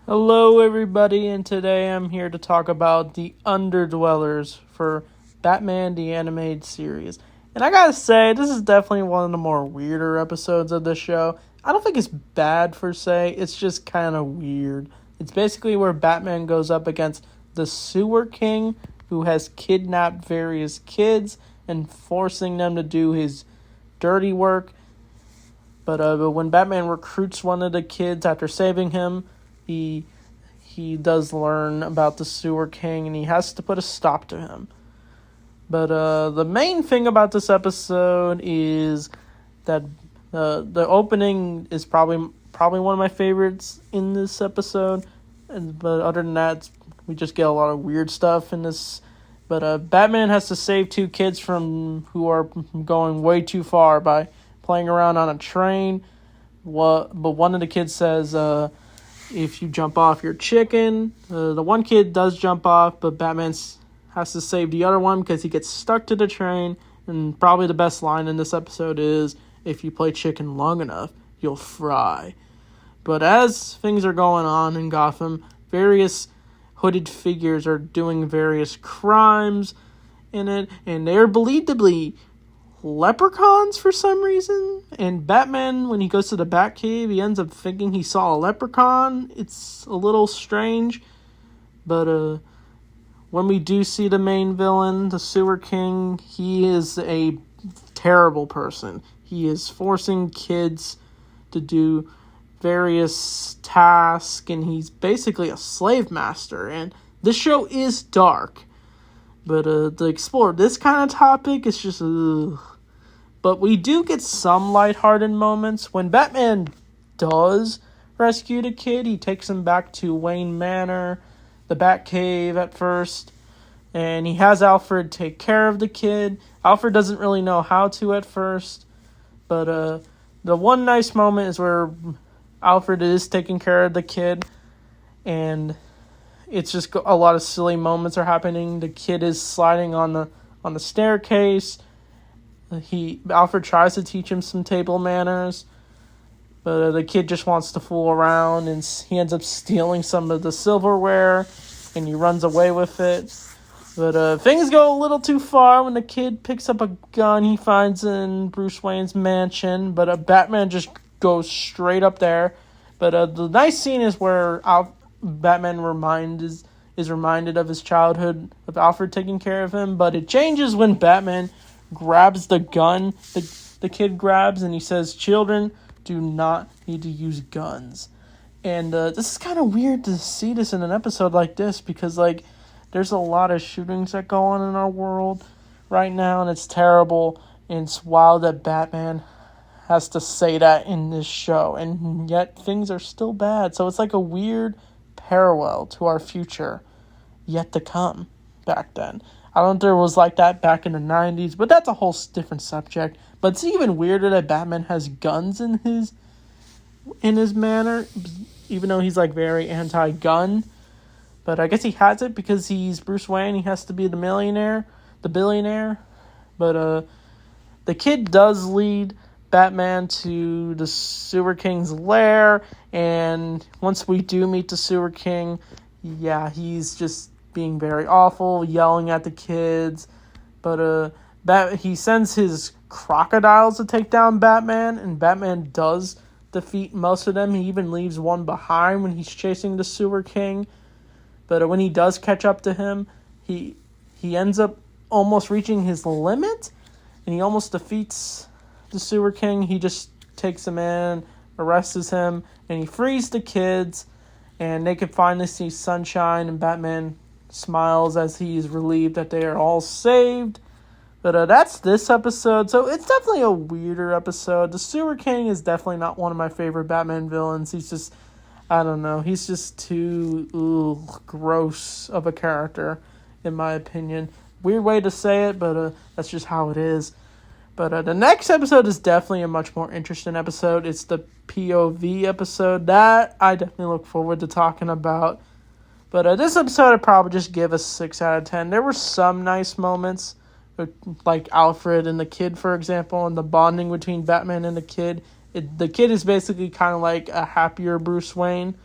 Hello, everybody, and today I'm here to talk about the Underdwellers for Batman the Animated Series. And I gotta say, this is definitely one of the more weirder episodes of the show. I don't think it's bad per se, it's just kind of weird. It's basically where Batman goes up against the Sewer King, who has kidnapped various kids and forcing them to do his dirty work. But when Batman recruits one of the kids after saving him, he does learn about the Sewer King, and he has to put a stop to him. But the main thing about this episode is that the opening is probably one of my favorites in this episode. But other than that, we just get a lot of weird stuff in this. But Batman has to save two kids who are going way too far by playing around on a train. But one of the kids says, if you jump off your chicken. The one kid does jump off, but Batman has to save the other one because he gets stuck to the train. And probably the best line in this episode is, if you play chicken long enough, you'll fry. But as things are going on in Gotham, various hooded figures are doing various crimes in it, and they're believed to be leprechauns for some reason. And Batman, when he goes to the Batcave, he ends up thinking he saw a leprechaun. It's a little strange. But when we do see the main villain, the Sewer King, he is a terrible person. He is forcing kids to do various tasks, and he's basically a slave master. And this show is dark. But to explore this kind of topic, it's just, ugh. But we do get some lighthearted moments. When Batman does rescue the kid, he takes him back to Wayne Manor, the Batcave at first, and he has Alfred take care of the kid. Alfred doesn't really know how to at first, but the one nice moment is where Alfred is taking care of the kid, and it's just a lot of silly moments are happening. The kid is sliding on the staircase. Alfred tries to teach him some table manners, but the kid just wants to fool around, and he ends up stealing some of the silverware, and he runs away with it. But things go a little too far when the kid picks up a gun he finds in Bruce Wayne's mansion, but Batman just goes straight up there. But the nice scene is where Batman is reminded of his childhood, of Alfred taking care of him, but it changes when Batman grabs the gun the kid grabs, and he says, "Children do not need to use guns." And this is kind of weird to see this in an episode like this, because there's a lot of shootings that go on in our world right now, and it's terrible, and it's wild that Batman has to say that in this show, and yet things are still bad. So it's like a weird parallel to our future yet to come back then. I don't know if there was like that back in the 90s, but that's a whole different subject. But it's even weirder that Batman has guns in his manner, even though he's very anti-gun. But I guess he has it because he's Bruce Wayne. He has to be the billionaire. But the kid does lead Batman to the Sewer King's lair, and once we do meet the Sewer King, yeah, he's just being very awful, yelling at the kids. But he sends his crocodiles to take down Batman, and Batman does defeat most of them. He even leaves one behind when he's chasing the Sewer King. But when he does catch up to him, he ends up almost reaching his limit, and he almost defeats the Sewer King. He just takes him in, arrests him, and he frees the kids, and they can finally see sunshine, and Batman smiles as he's relieved that they are all saved. But that's this episode, so it's definitely a weirder episode. The Sewer King is definitely not one of my favorite Batman villains. He's just, I don't know, he's just too gross of a character, in my opinion. Weird way to say it, but that's just how it is. But the next episode is definitely a much more interesting episode. It's the POV episode. That I definitely look forward to talking about. But this episode I'd probably just give a 6 out of 10. There were some nice moments, like Alfred and the kid, for example, and the bonding between Batman and the kid. The kid is basically kind of like a happier Bruce Wayne.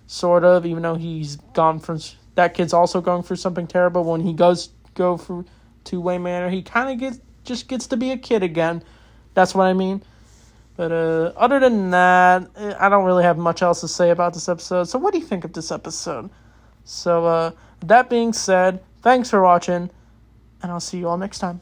sort of, even though he's gone from, that kid's also going through something terrible. When he goes go through to Wayne Manor, he kind of gets to be a kid again. That's what I mean. But other than that, I don't really have much else to say about this episode. So what do you think of this episode? So that being said, thanks for watching, and I'll see you all next time.